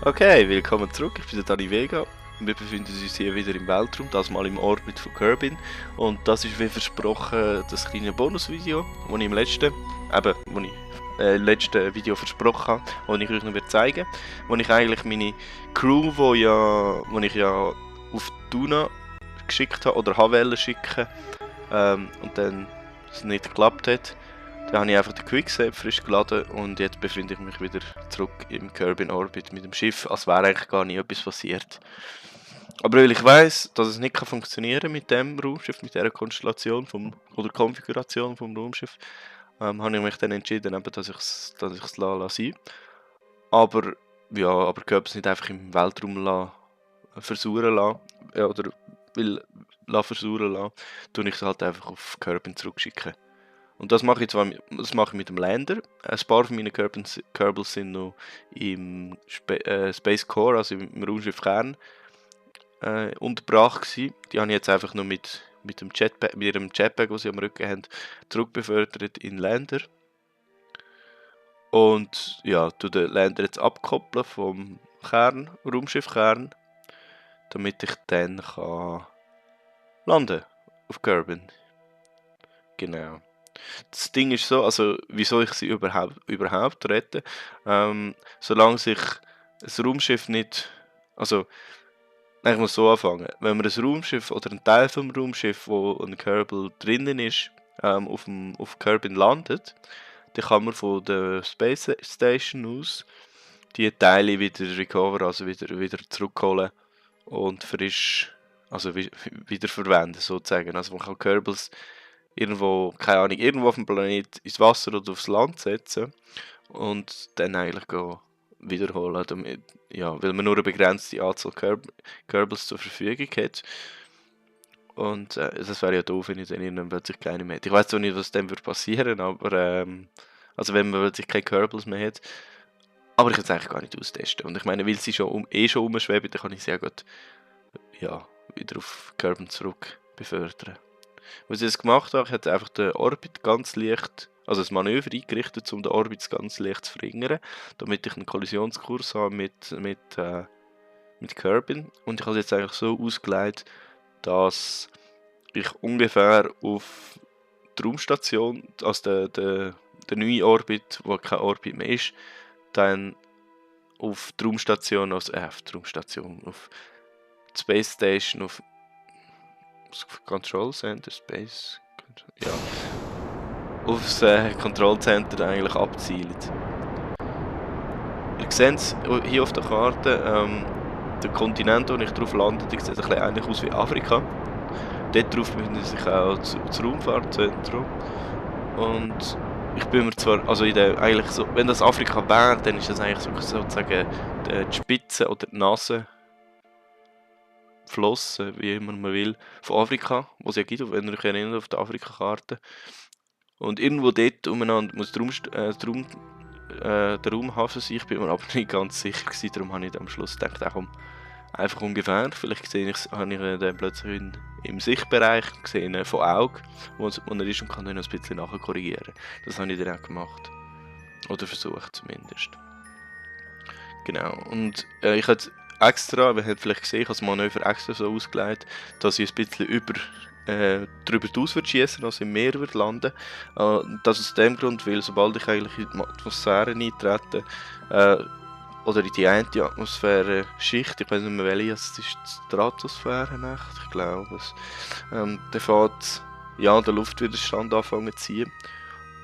Okay, willkommen zurück. Ich bin der Dani Vega. Wir befinden uns hier wieder im Weltraum, das mal im Orbit von Kerbin. Und das ist wie versprochen das kleine Bonusvideo, das ich im letzten Video versprochen habe, das ich euch noch zeigen werde. Wo ich eigentlich meine Crew, wo ich ja auf Duna geschickt habe oder wollte schicken, und dann es nicht geklappt hat. Da habe ich einfach den Quicksave frisch geladen und jetzt befinde ich mich wieder zurück im Kerbin Orbit mit dem Schiff, als wäre eigentlich gar nie etwas passiert. Aber weil ich weiss, dass es nicht funktionieren kann mit dem Raumschiff, mit dieser Konstellation oder Konfiguration vom Raumschiff, habe ich mich dann entschieden, eben, dass ich es lasse. Aber ja, aber Kerbin nicht einfach im Weltraum versuchen lassen, oder will versuchen lassen, tue ich es halt einfach auf Kerbin zurückschicken. Und das mache ich mit dem Lander. Ein paar von meinen Kerbals sind noch im Space Core, also im Raumschiff Kern, untergebracht gewesen. Die habe ich jetzt einfach nur mit ihrem Jetpack, das sie am Rücken haben, zurückbefördert in den Lander. Und ja, tu den Lander jetzt abkoppeln vom Raumschiff-Kern, damit ich dann landen auf Kerbin. Genau. Das Ding ist so, also wieso ich sie überhaupt rette, solange sich ein Raumschiff nicht, also ich muss so anfangen, wenn man ein Raumschiff oder ein Teil vom Raumschiff, wo ein Kerbal drinnen ist, auf Kerbin landet, dann kann man von der Space Station aus die Teile wieder recoveren, also wieder zurückholen und frisch, also wieder verwenden sozusagen. Also man kann Kerbals irgendwo, keine Ahnung, irgendwo auf dem Planet ins Wasser oder aufs Land setzen und dann eigentlich wiederholen, damit, ja, weil man nur eine begrenzte Anzahl Kerbals zur Verfügung hat. Und das wäre ja doof, wenn ich dann irgendwann plötzlich keine mehr hätte. Ich weiß zwar nicht, was dann wird passieren, aber also wenn man plötzlich keine Kerbals mehr hat. Aber ich kann es eigentlich gar nicht austesten. Und ich meine, weil sie schon umschweben, dann kann ich sie ja gut, ja, wieder auf Kerbin zurück befördern. Was ich jetzt gemacht habe, ich habe einfach den Orbit ganz leicht, also das Manöver eingerichtet, um den Orbit ganz leicht zu verringern, damit ich einen Kollisionskurs habe mit Kerbin. Und ich habe es jetzt eigentlich so ausgelegt, dass ich ungefähr auf die Raumstation, also der neue Orbit, wo kein Orbit mehr ist, dann auf die Raumstation, auf die Space Station, auf das Control Center, ja, aufs Control Center eigentlich abzielt. Ihr seht es hier auf der Karte, der Kontinent, wo ich drauf lande, sieht ein bisschen ähnlich aus wie Afrika. Dort drauf befindet sich auch das Raumfahrtzentrum. Und ich bin mir zwar, also eigentlich so, wenn das Afrika wäre, dann ist das eigentlich sozusagen die Spitze oder die Nase, Flossen, wie immer man will, von Afrika, was es ja gibt, wenn ihr euch erinnert auf der Afrika-Karte. Und irgendwo dort umeinander muss der Raumhafen sein. Ich bin mir aber nicht ganz sicher gewesen, darum habe ich am Schluss gedacht, einfach ungefähr. Vielleicht habe ich dann plötzlich im Sichtbereich gesehen, von Auge, wo er ist und kann dann noch ein bisschen nachkorrigieren. Das habe ich dann auch gemacht. Oder versucht zumindest. Genau. Und ich hatte extra, wir haben vielleicht gesehen, ich habe das Manöver extra so ausgelegt, dass ich ein bisschen drüber hinaus schießen, also im Meer würde landen. Das aus dem Grund, weil sobald ich eigentlich in die Atmosphäre eintrete, oder in die eine Atmosphäre-Schicht, ich weiß nicht mehr welche, es ist die Stratosphäre, nicht? Ich glaube es, dann fängt ja, der Luftwiderstand anfangen zu ziehen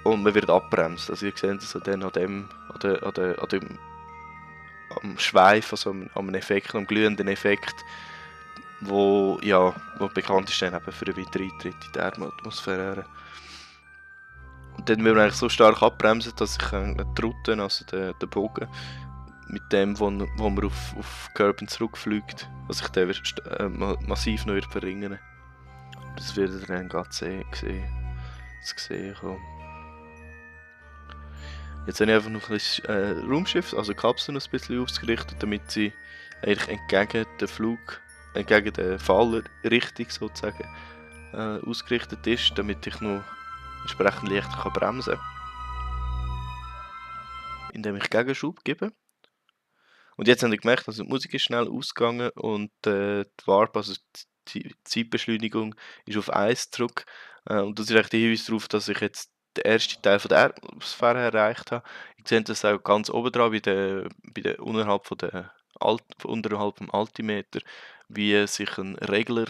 und man wird abbremst. Also ihr seht es dann an dem am Schweif, also am Effekt, am glühenden Effekt, wo bekannt ist dann eben für den Wiedereintritt in die Atmosphäre. Und dann wird man eigentlich so stark abbremsen, dass ich die Route, also den Bogen, mit dem, wo man auf Kerbin zurückfliegt, dass ich den massiv noch verringern. Das werdet ihr dann gerade sehen kommen. Jetzt habe ich einfach noch ein Raumschiff, also Kapseln, ein bisschen ausgerichtet, damit sie eigentlich entgegen der Fallrichtung sozusagen ausgerichtet ist, damit ich noch entsprechend leicht bremsen kann, indem ich Gegenschub gebe. Und jetzt haben wir gemerkt, also die Musik ist schnell ausgegangen und die Warp, also die Zeitbeschleunigung, ist auf 1 zurück. Und das ist eigentlich der Hinweis darauf, dass ich jetzt den ersten Teil von der Atmosphäre erreicht habe. Ich sehe das auch ganz oben dran unterhalb von der unterhalb vom Altimeter, wie sich ein Regler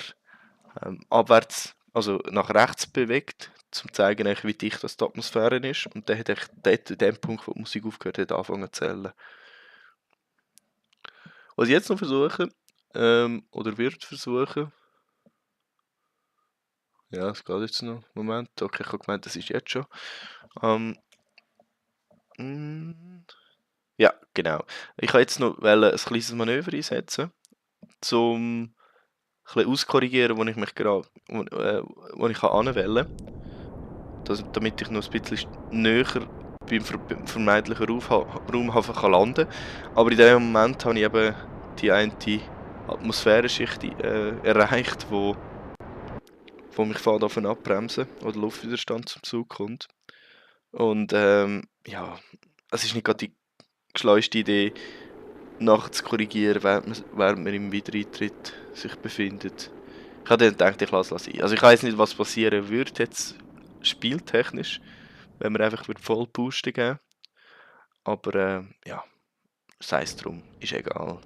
abwärts, also nach rechts bewegt, um zu zeigen, eigentlich, wie dicht das die Atmosphäre ist. Und dann hat echt dort, in dem Punkt, wo die Musik aufgehört hat, angefangen zu zählen. Was ich jetzt noch versuche, oder würde versuchen, ja, es geht jetzt noch, Moment, okay, ich habe gemeint, das ist jetzt schon. Ja, genau. Ich wollte jetzt noch ein kleines Manöver einsetzen, um ein bisschen auskorrigieren, wo ich mich gerade, wo ich anwählen kann, damit ich noch ein bisschen näher beim vermeintlichen Raumhafen kann landen kann. Aber in dem Moment habe ich eben die eine Atmosphärenschicht erreicht, wo mich davon abbremsen oder Luftwiderstand zum Zug kommt. Und ja, es ist nicht gerade die schlauste Idee, nachher zu korrigieren, während man im Wiedereintritt sich befindet. Ich habe dann gedacht, ich lasse es sein. Also ich weiß nicht, was passieren würde jetzt spieltechnisch, wenn wir einfach voll Puste geben. Aber ja, sei es drum, ist egal.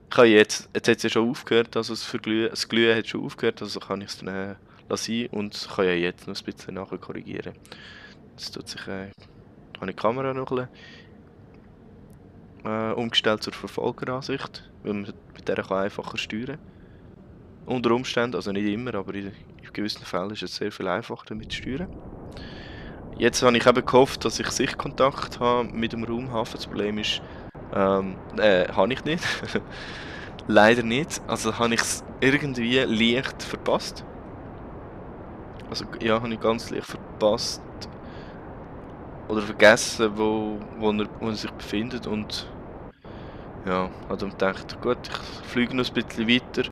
Ich habe jetzt hat es ja schon aufgehört, also das Glühen hat schon aufgehört, also kann ich es dann lassen und kann ja jetzt noch ein bisschen nachher korrigieren. Jetzt tut sich, habe ich die Kamera noch ein bisschen umgestellt zur Verfolgeransicht, weil man mit der kann einfacher steuern. Unter Umständen, also nicht immer, aber in gewissen Fällen ist es sehr viel einfacher damit zu steuern. Jetzt habe ich eben gehofft, dass ich Sichtkontakt habe mit dem Raumhafen. Das Problem ist, habe ich nicht. Leider nicht. Also habe ich es irgendwie leicht verpasst. Also ja, habe ich ganz leicht verpasst. Oder vergessen, wo er sich befindet. Und ja, habe dann gedacht, gut, ich fliege noch ein bisschen weiter.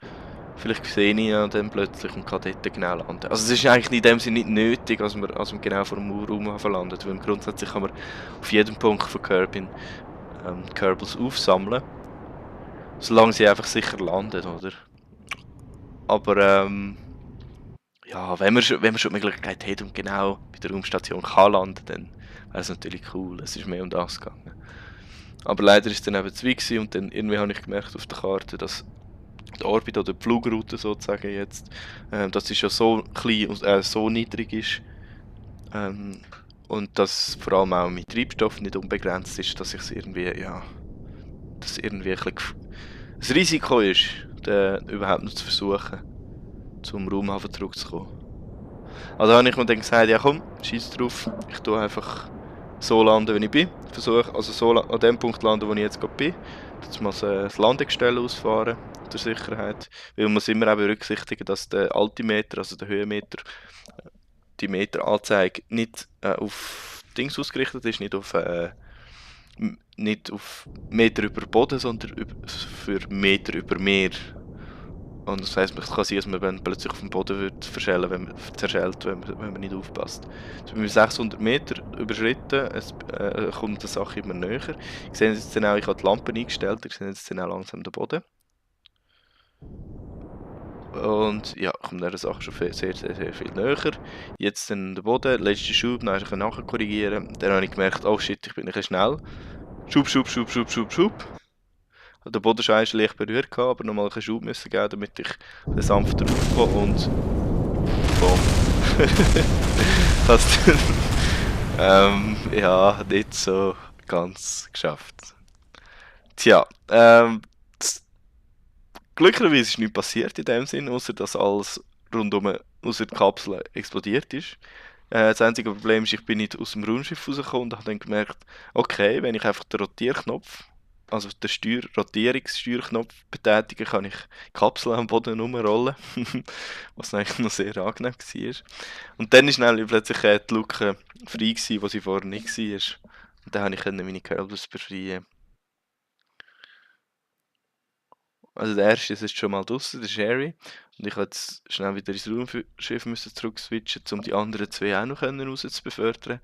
Vielleicht sehe ich ihn dann plötzlich und kann dort genau landen. Also es ist eigentlich in dem Sinne nicht nötig, dass man genau vor dem Raumhafen landet, weil grundsätzlich kann man auf jedem Punkt von Kerbin Kerbals aufsammeln, solange sie einfach sicher landen, oder? Aber ja, wenn man schon die Möglichkeit hat und genau bei der Raumstation kann landen, dann wäre es natürlich cool. Es ist mehr um das gegangen. Aber leider ist es dann eben zu weit gewesen und dann irgendwie habe ich gemerkt auf der Karte, dass die Orbit oder die Flugroute sozusagen jetzt, dass sie schon so klein und so niedrig ist und dass vor allem auch mit Treibstoff nicht unbegrenzt ist, dass ich es irgendwie, ja, dass irgendwie ein Risiko ist, überhaupt noch zu versuchen, zum Raumhafen zurückzukommen. Also habe ich mir dann gesagt, ja komm, scheiß drauf, ich tue einfach so landen, wie ich bin. Versuche also so an dem Punkt landen, wo ich jetzt gerade bin. Jetzt muss das Landegestell ausfahren, zur Sicherheit. Weil man muss immer auch berücksichtigen, dass der Altimeter, also der Höhenmeter, die Meteranzeige nicht auf Dings ausgerichtet ist, nicht auf Meter über Boden, sondern für Meter über Meer. Und das heisst, es kann sein, dass man dann plötzlich auf dem Boden wird zerschellt, wenn man nicht aufpasst. Also wenn wir 600 Meter überschritten, kommt die Sache immer näher. Ich sehe jetzt dann auch, ich habe die Lampen eingestellt, ich sehe jetzt dann auch langsam den Boden. Und ja, ich komme dieser Sache schon sehr viel näher. Jetzt dann der Boden, letzter Schub, dann konnte ich nachher korrigieren. Dann habe ich gemerkt, oh shit, ich bin ein bisschen schnell. Schub. Der Boden schon einmal leicht berührt gehabt, aber nochmal einen Schub müssen geben, damit ich sanfter aufkomme und boom. Das ja, nicht so ganz geschafft. Tja, glücklicherweise ist nichts passiert in dem Sinn, außer dass alles rundum, außer die Kapsel explodiert ist. Das einzige Problem ist, ich bin nicht aus dem Raumschiff rausgekommen und habe dann gemerkt, okay, wenn ich einfach den Rotierknopf, also den Rotierungssteuerknopf betätige, kann ich die Kapsel am Boden rumrollen, was eigentlich noch sehr angenehm war. Und dann ist dann plötzlich die Luke frei gewesen, wo sie vorher nicht war. Und dann konnte ich meine Kerbals befreien. Also der erste ist schon mal draussen, der Sherry. Und ich musste jetzt schnell wieder ins Raumschiff zurückswitchen, um die anderen zwei auch noch raus zu befördern.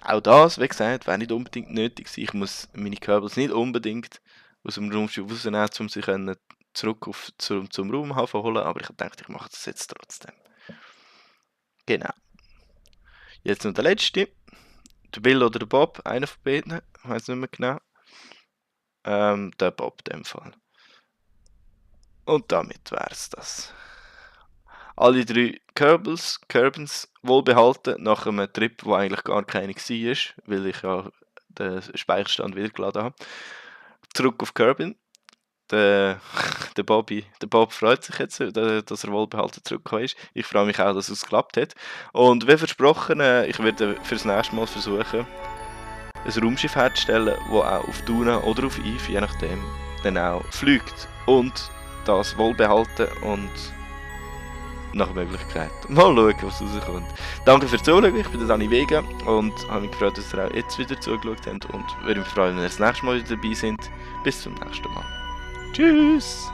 Auch das, wie gesagt, wäre nicht unbedingt nötig gewesen. Ich muss meine Kerbals nicht unbedingt aus dem Raumschiff rausnehmen, um sie zurück zum Raumhafen holen. Aber ich dachte, ich mache das jetzt trotzdem. Genau. Jetzt noch der letzte. Der Bill oder der Bob, einer von beiden. Ich weiß nicht mehr genau. Der Bob in dem Fall. Und damit wär's das. Alle 3 Kerbins wohlbehalten nach einem Trip, wo eigentlich gar keine war, weil ich ja den Speicherstand wieder geladen habe. Zurück auf Kerbin. Der Bob freut sich jetzt, dass er wohlbehalten zurückgekommen ist. Ich freue mich auch, dass es geklappt hat. Und wie versprochen, ich werde fürs nächste Mal versuchen, ein Raumschiff herzustellen, das auch auf Duna oder auf Eve, je nachdem, dann auch fliegt. Und das wohlbehalten und nach Möglichkeit. Mal schauen, was rauskommt. Danke fürs Zuschauen, ich bin der Dani Vega und habe mich gefreut, dass ihr auch jetzt wieder zugeschaut habt und würde mich freuen, wenn ihr das nächste Mal wieder dabei seid. Bis zum nächsten Mal. Tschüss!